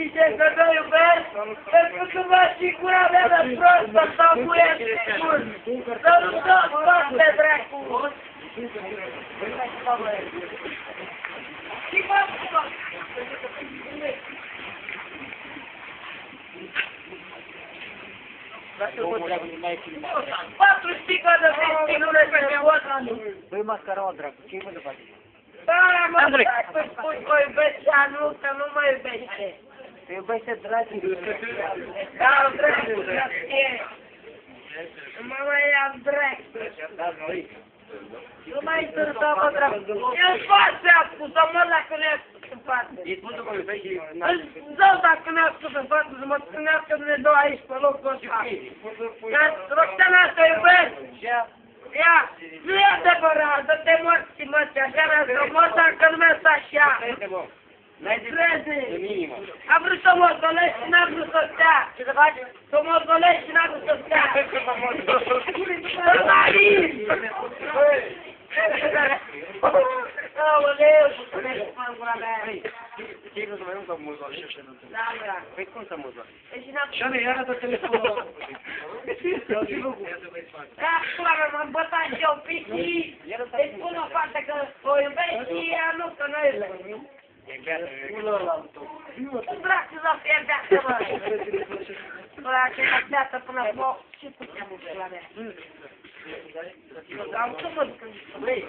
zice că nu iubesc, pentru că vă și gura mea de prostă sau cu ești bun. Să nu tot toate dracu. Și mă, patru sticlă de vestinule pe vot. Băi, mascaraua, dracu, ce-i mă de face? Da, mă, stai să spui că o iubești, nu, că nu mă iubește. Te iubește, dragi. Da, dracu, da, e. Mă mai am dracu. Nu mai întâlnă, mă, dracu. E în față, a spus-o, mă, dacă nu i-a spus în față. Îi spun că mă iubești și... Îți dau dacă nu i-a spus în față, să mă ținească Dumnezeu aici, pe locul ăsta. Roxana, te iubesc. Ia, nu e adevărat, dă-te morți, măți, așa mi-a zis, mor dacă nu mi-a stat și ea. Crede. A vrut să mă golești și n-a vrut să stea. Ce să faci? Să mă golești și n-a vrut să stea. Aoleu, și spune-și până în gura mea. Ce nu să mai nu să mă golești așa? Da, mea. Păi cum să mă golești? Și nu iară-te telefonul. Da, pula mea, m-am bătat și eu pici. Îi spun o fată că o iubești și ea nu, că nu iubești. E beată, Tu dracu să fie beată, mă. Bă, ce e beată până la ce puteam în pula mea? Am să mă duc în... Băi,